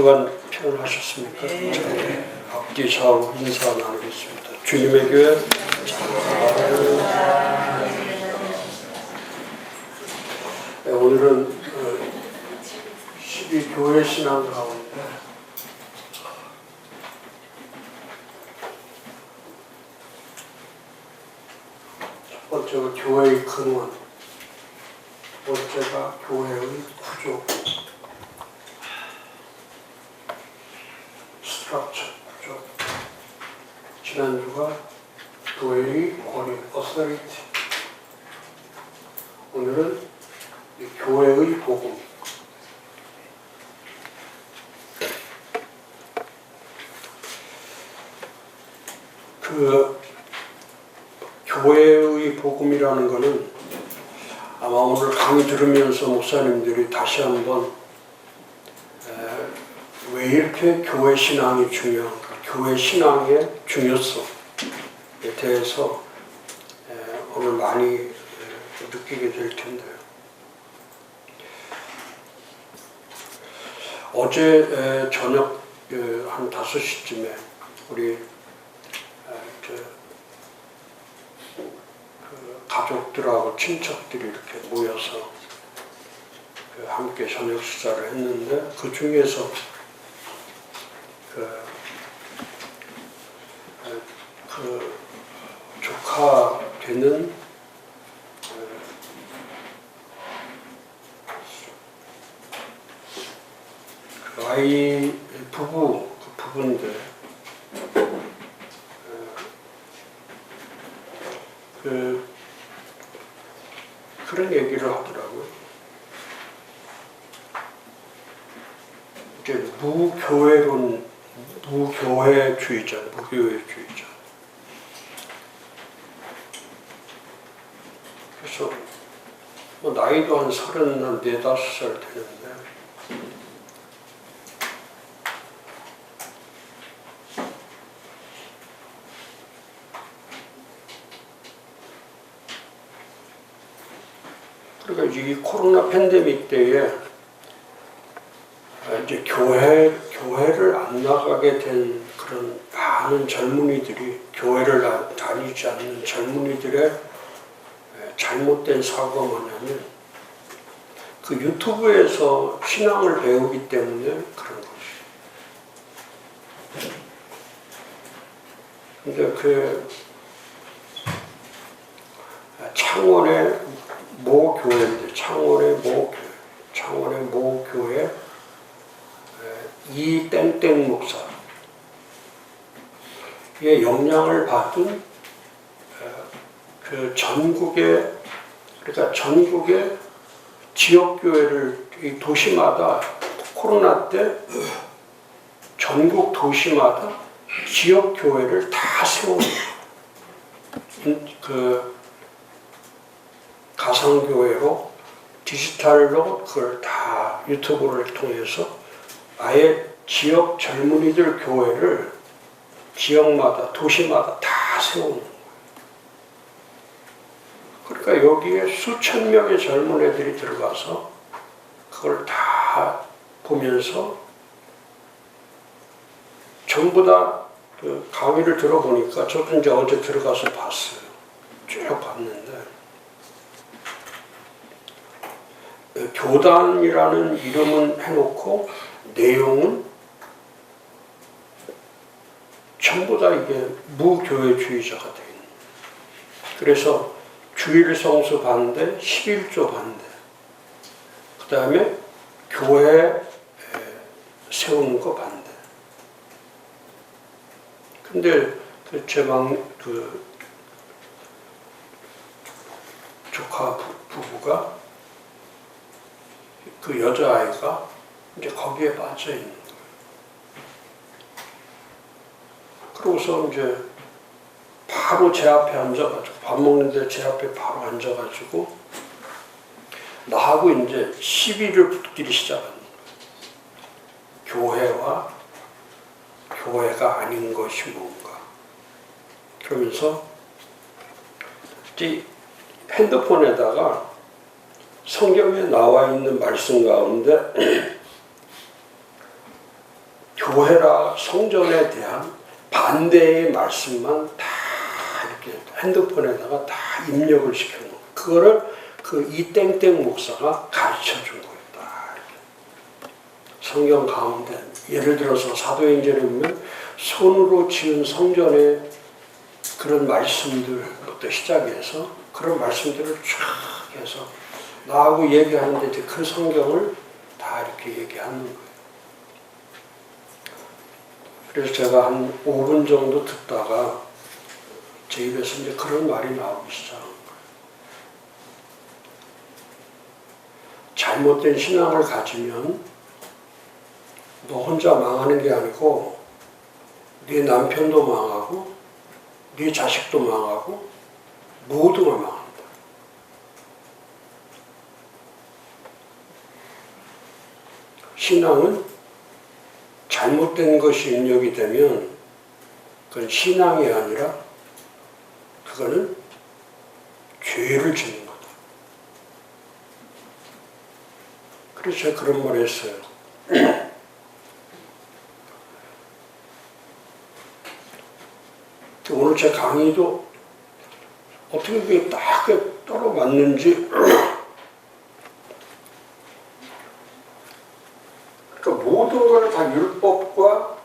주간 평안하셨습니까? 네. 앞뒤 좌우 인사 나누겠습니다. 주님의 교회 네, 오늘은 12교회 신앙 가운데 첫 번째가 교회의 근원, 두 번째가 교회의 구조, 스트럭처, 구조. 지난주가 교회의 권위, 어서리티. 오늘은 교회의 복음. 그 교회의 복음이라는 것은 아마 오늘 강의 들으면서 목사님들이 다시 한번 왜 이렇게 교회 신앙이 중요한가, 교회 신앙의 중요성에 대해서 오늘 많이 느끼게 될 텐데요. 어제 저녁 한 5시쯤에 우리 가족들하고 친척들이 이렇게 모여서 함께 저녁 식사를 했는데, 그 중에서 그 조카 되는 그 아이 부부인데 그런 얘기를 하더라고요. 이제 무교회주의자. 그래서 뭐 나이도 한 34, 5살 되는데 그러니까 이 코로나 팬데믹 때에 이제 교회를 안 나가게 된 그런 많은 젊은이들이, 교회를 다니지 않는 젊은이들의 잘못된 사고가 뭐냐면 그 유튜브에서 신앙을 배우기 때문에 그런 것이. 근데 그 창원의 모 교회인데, 창원의 모 교회 이땡땡 목사의 영향을 받은 그 전국의 지역교회를, 이 도시마다 코로나 때 전국 도시마다 지역교회를 다 세운 그 가상교회로, 디지털로 그걸 다 유튜브를 통해서 아예 지역 젊은이들 교회를 지역마다, 도시마다 다 세우는 거예요. 그러니까 여기에 수천 명의 젊은 애들이 들어가서 그걸 다 보면서 전부 다 그 강의를 들어보니까, 저도 이제 어제 들어가서 봤어요. 쭉 봤는데 교단이라는 이름은 해놓고 내용은 전부 다 이게 무교회주의자가 돼 있는. 그래서 주일 성수 반대, 11조 반대, 그 다음에 교회 세우는 거 반대. 근데 제 조카 부부가, 그 여자아이가 이제 거기에 빠져 있는 거예요. 그러고서 이제 바로 제 앞에 앉아가지고, 밥 먹는데 제 앞에 바로 앉아가지고 나하고 이제 시비를 붙기를 시작하는 거예요. 교회와 교회가 아닌 것이 뭔가. 그러면서 핸드폰에다가 성경에 나와 있는 말씀 가운데 교회라 성전에 대한 반대의 말씀만 다 이렇게 핸드폰에다가 다 입력을 시켜놓은 거예요. 그거를 그 이땡땡 목사가 가르쳐 준 거예요. 성경 가운데 예를 들어서 사도행전에 보면 손으로 지은 성전의 그런 말씀들부터 시작해서 그런 말씀들을 쫙 해서 나하고 얘기하는데 이제 그 성경을 다 이렇게 얘기하는 거예요. 그래서 제가 한 5분 정도 듣다가 제 입에서 이제 그런 말이 나오기 시작한 거예요. 잘못된 신앙을 가지면 너 혼자 망하는 게 아니고 네 남편도 망하고 네 자식도 망하고 모두가 망한다. 신앙은 잘못된 것이 입력이 되면 그건 신앙이 아니라 그거는 죄를 짓는 거다. 그래서 제가 그런 말을 했어요. 오늘 제 강의도 어떻게 그게 딱 떨어맞는지 그러니까 모든 걸 다 율법과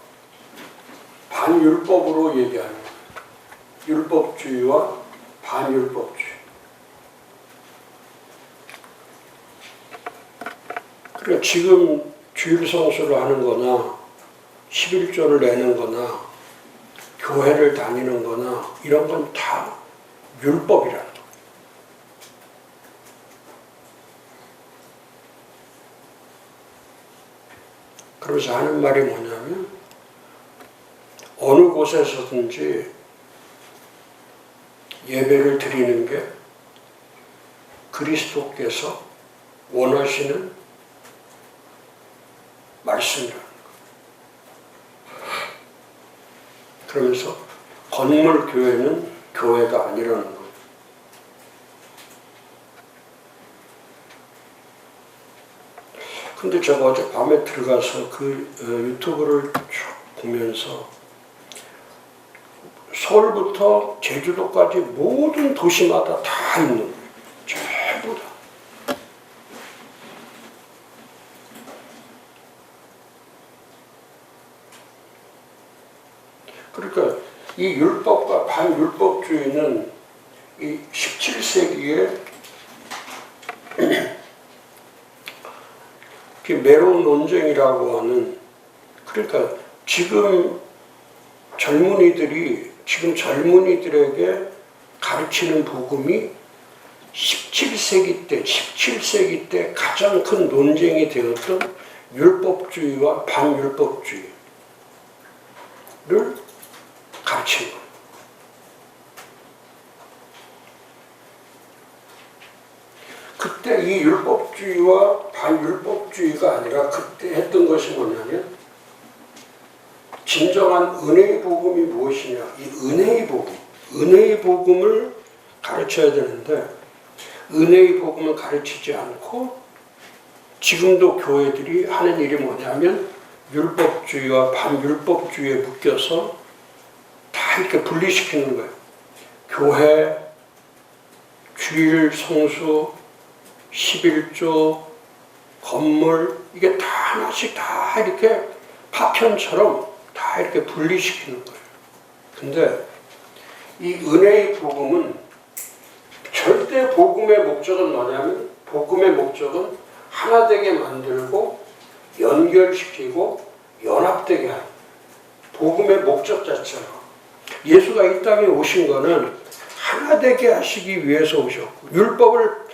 반율법으로 얘기하는 거예요. 율법주의와 반율법주의. 그러니까 지금 주일 성수를 하는 거나 11조를 내는 거나 교회를 다니는 거나 이런 건 다 율법이라는 거예요. 그러면서 하는 말이 뭐냐면 어느 곳에서든지 예배를 드리는 게 그리스도께서 원하시는 말씀이라는 거예요. 그러면서 건물 교회는 교회가 아니라는 거예요. 근데 제가 어제 밤에 들어가서 그 유튜브를 쭉 보면서 서울부터 제주도까지 모든 도시마다 다 있는 거예요. 전부 다. 그러니까 이 율법과 반율법주의는 이 17세기에 메론 논쟁이라고 하는, 그러니까 지금 젊은이들에게 가르치는 복음이 17세기 때 가장 큰 논쟁이 되었던 율법주의와 반율법주의를 가르치는 거예요. 그때 이 율법주의와 반율법주의가 아니라 그때 했던 것이 뭐냐면 진정한 은혜의 복음이 무엇이냐, 이 은혜의 복음을 가르쳐야 되는데 은혜의 복음을 가르치지 않고 지금도 교회들이 하는 일이 뭐냐면 율법주의와 반율법주의에 묶여서 다 이렇게 분리시키는 거예요. 교회, 주일 성수, 11조, 건물, 이게 다 하나씩 다 이렇게 파편처럼 다 이렇게 분리시키는 거예요. 근데 이 은혜의 복음은 절대 복음의 목적은 뭐냐면 복음의 목적은 하나 되게 만들고 연결시키고 연합되게 하는 복음의 목적 자체로 예수가 이 땅에 오신 거는 하나 되게 하시기 위해서 오셨고 율법을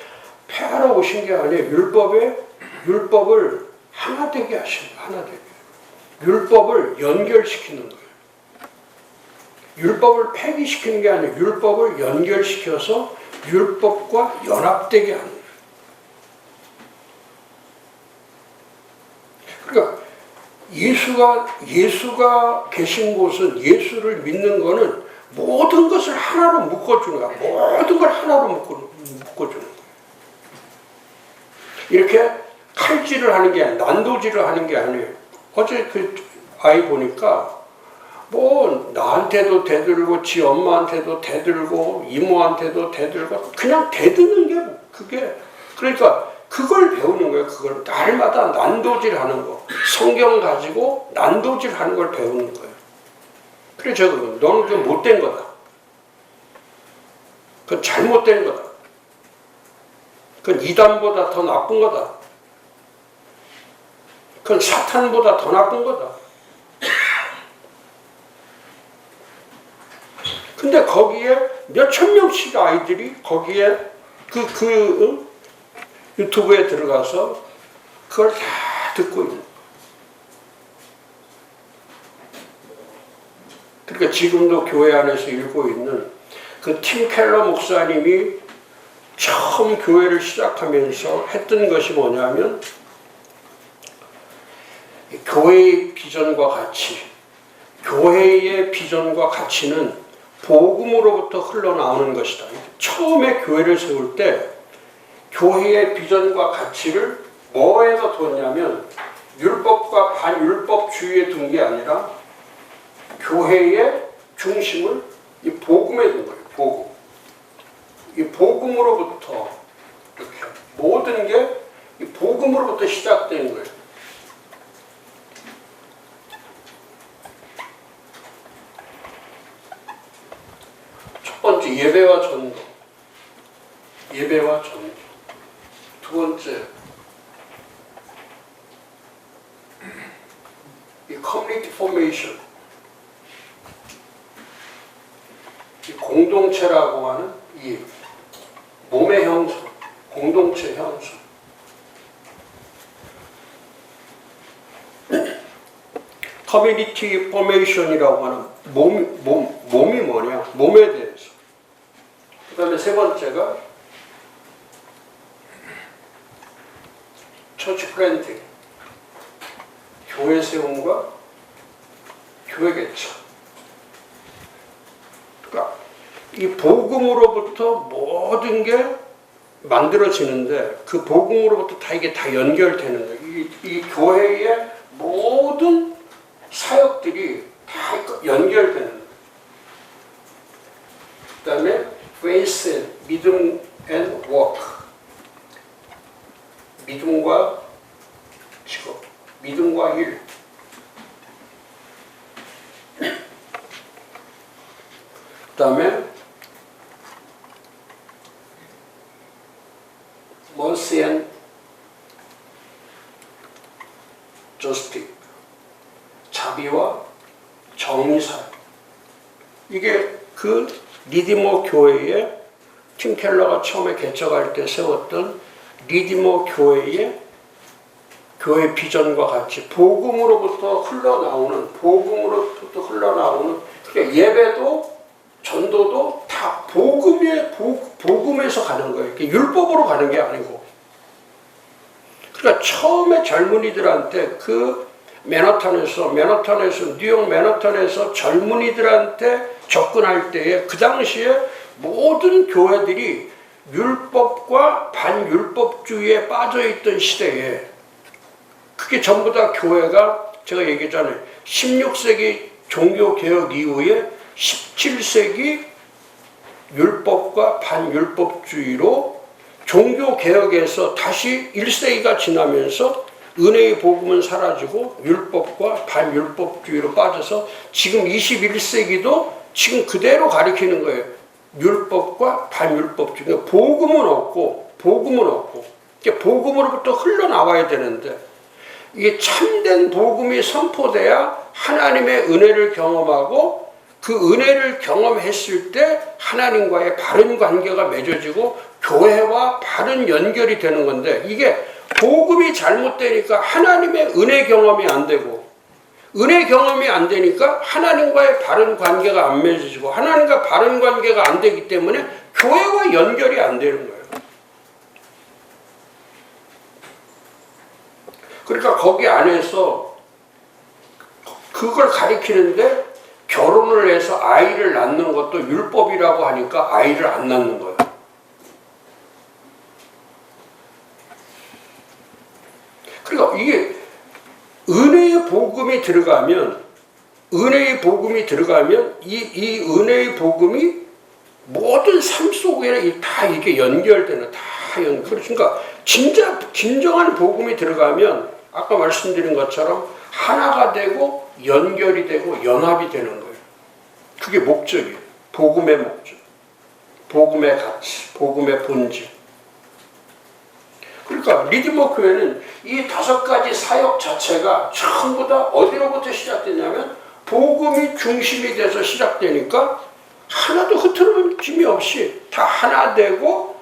폐하러 오신 게 아니에요. 율법을 하나 되게 하시는 거예요. 하나 되게. 율법을 연결시키는 거예요. 율법을 폐기시키는 게 아니에요. 율법을 연결시켜서 율법과 연합되게 하는 거예요. 그러니까 예수가 계신 곳은 예수를 믿는 거는 모든 것을 하나로 묶어주는 거야. 모든 걸 하나로 묶어주는 거야. 이렇게 칼질을 하는 게 아니에요. 난도질을 하는 게 아니에요. 어제 그 아이 보니까 뭐 나한테도 대들고 지 엄마한테도 대들고 이모한테도 대들고 그냥 대드는 게 그게 그러니까 그걸 배우는 거예요. 그걸 날마다 난도질하는 거 성경 가지고 난도질하는 걸 배우는 거예요. 그래 제가 너는 그 못된 거다. 그건 잘못된 거다. 그건 이단보다 더 나쁜 거다. 그건 사탄보다 더 나쁜 거다. 근데 거기에 몇천 명씩 아이들이 거기에 유튜브에 들어가서 그걸 다 듣고 있는 거예요. 그러니까 지금도 교회 안에서 읽고 있는 그 팀 켈러 목사님이 처음 교회를 시작하면서 했던 것이 뭐냐면 교회의 비전과 가치, 교회의 비전과 가치는 복음으로부터 흘러나오는 것이다. 처음에 교회를 세울 때 교회의 비전과 가치를 뭐에서 뒀냐면 율법과 반율법주의에 둔 게 아니라 교회의 중심을 이 복음에 둔 거예요. 복음. 이 복음으로부터 이렇게 모든 게 이 복음으로부터 시작된 거예요. 첫 번째 예배와 전도. 예배와 전도. 두 번째 이 커뮤니티 포메이션. 이 공동체라고 하는 이 몸의 형성, 공동체 형성. 커뮤니티 포메이션이라고 하는 몸이 뭐냐? 몸에 대해서. 그 다음에 세 번째가 처치 플랜팅. 교회 세움과 교회 개척. 그러니까 이 복음으로부터 모든 게 만들어지는데 그 복음으로부터 다 이게 다 연결되는 거예요. 이 교회의 모든 사역들이 다 연결되는 거예요. 그 다음에 faith, 믿음 and work. 믿음과 직업, 믿음과 일. 그 다음에 mercy and justice. 자비와 정의사. 이게 그 리디머 교회의 팀 켈러가 처음에 개척할 때 세웠던 리디머 교회의 교회 비전과 같이 복음으로부터 흘러나오는 그러니까 예배도 전도도 다 복음에서 가는 거예요. 율법으로 가는 게 아니고. 그러니까 처음에 젊은이들한테 그 뉴욕 맨하탄에서 젊은이들한테 접근할 때에 그 당시에 모든 교회들이 율법과 반율법주의에 빠져있던 시대에 그게 전부 다 교회가 제가 얘기했잖아요. 16세기 종교개혁 이후에 17세기 율법과 반율법주의로 종교개혁에서 다시 1세기가 지나면서 은혜의 복음은 사라지고 율법과 반율법주의로 빠져서 지금 21세기도 지금 그대로 가리키는 거예요. 율법과 반율법주의. 그러니까 복음은 없고 복음으로부터 흘러나와야 되는데 이게 참된 복음이 선포돼야 하나님의 은혜를 경험하고 그 은혜를 경험했을 때 하나님과의 바른 관계가 맺어지고 교회와 바른 연결이 되는 건데 이게 복음이 잘못되니까 하나님의 은혜 경험이 안 되고 은혜 경험이 안 되니까 하나님과의 바른 관계가 안 맺어지고 하나님과 바른 관계가 안 되기 때문에 교회와 연결이 안 되는 거예요. 그러니까 거기 안에서 그걸 가리키는데 결혼을 해서 아이를 낳는 것도 율법이라고 하니까 아이를 안 낳는 거예요. 그러니까 이게 은혜의 복음이 들어가면, 은혜의 복음이 들어가면 이 은혜의 복음이 모든 삶 속에 다 이게 연결되는, 그러니까 진정한 복음이 들어가면 아까 말씀드린 것처럼 하나가 되고 연결이 되고 연합이 되는 거예요. 그게 목적이에요. 복음의 목적, 복음의 가치, 복음의 본질. 그러니까 리디머 교회는 이 5가지 사역 자체가 전부 다 어디로부터 시작되냐면 복음이 중심이 돼서 시작되니까 하나도 흐트러짐이 없이 다 하나 되고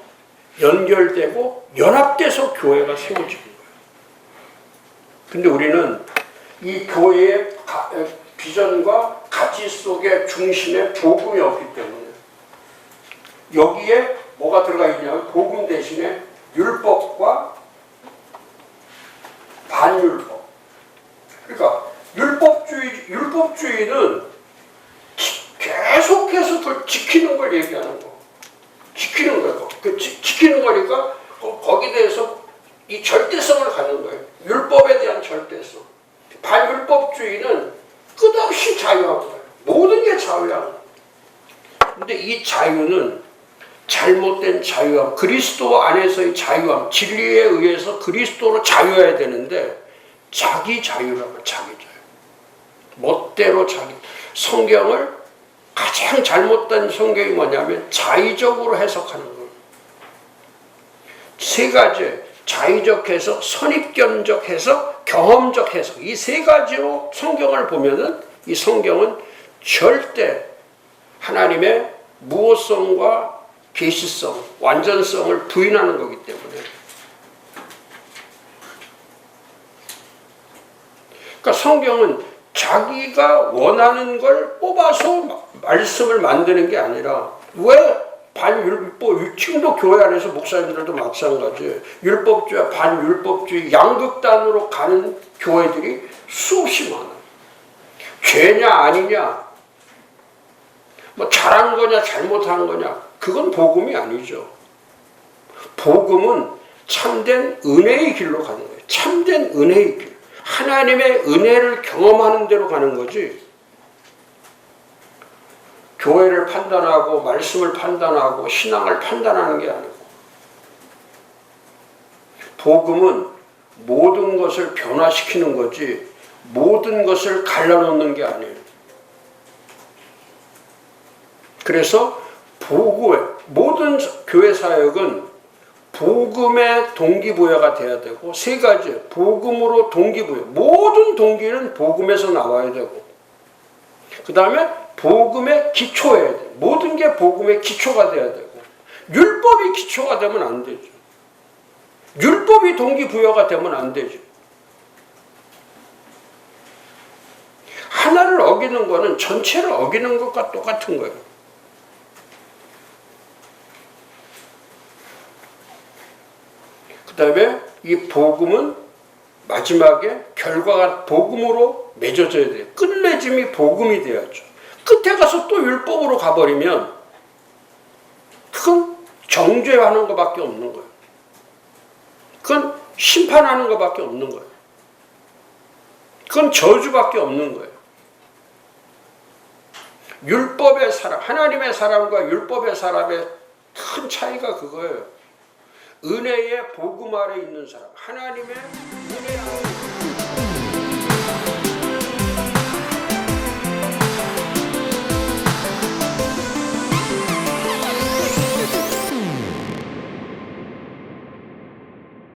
연결되고 연합돼서 교회가 세워지는 거예요. 근데 우리는 이 교회의 비전과 가치 속의 중심에 복음이 없기 때문에 여기에 뭐가 들어가 있냐면 복음 대신에 율법과 반율법. 그러니까 율법주의는 계속해서 그걸 지키는 걸 얘기하는 거. 지키는 거예요. 지키는 거니까 거기에 대해서 이 절대성을 갖는 거예요. 율법에 대한 절대성. 반율법주의는 끝없이 자유한 거예요. 모든 게 자유한 거예요. 근데 이 자유는 잘못된 자유함, 그리스도 안에서의 자유함, 진리에 의해서 그리스도로 자유해야 되는데 자기 자유라고, 자기 자유. 멋대로 자기. 성경을 가장 잘못된 성경이 뭐냐면 자의적으로 해석하는 거예요. 3가지, 자의적 해석, 선입견적 해석, 경험적 해석. 이 3가지로 성경을 보면은 이 성경은 절대 하나님의 무호성과 계시성, 완전성을 부인하는 거기 때문에. 그러니까 성경은 자기가 원하는 걸 뽑아서 말씀을 만드는 게 아니라, 왜 반율법, 지금도 교회 안에서 목사님들도 마찬가지예요. 율법주의, 반율법주의, 양극단으로 가는 교회들이 수없이 많아요. 죄냐 아니냐, 뭐 잘한 거냐 잘못한 거냐, 그건 복음이 아니죠. 복음은 참된 은혜의 길로 가는 거예요. 참된 은혜의 길. 하나님의 은혜를 경험하는 대로 가는 거지. 교회를 판단하고 말씀을 판단하고 신앙을 판단하는 게 아니고. 복음은 모든 것을 변화시키는 거지 모든 것을 갈라놓는 게 아니에요. 그래서 모든 교회 사역은 복음의 동기부여가 돼야 되고, 3가지, 복음으로 동기부여. 모든 동기는 복음에서 나와야 되고, 그 다음에 복음의 기초해야 돼. 모든 게 복음의 기초가 돼야 되고, 율법이 기초가 되면 안 되죠. 율법이 동기부여가 되면 안 되죠. 하나를 어기는 거는 전체를 어기는 것과 똑같은 거예요. 그 다음에 이 복음은 마지막에 결과가 복음으로 맺어져야 돼요. 끝맺음이 복음이 돼야죠. 끝에 가서 또 율법으로 가버리면 그건 정죄하는 것밖에 없는 거예요. 그건 심판하는 것밖에 없는 거예요. 그건 저주밖에 없는 거예요. 율법의 사람, 하나님의 사람과 율법의 사람의 큰 차이가 그거예요. 은혜의 복음 아래 있는 사람, 하나님의 은혜 아래 있는 사람.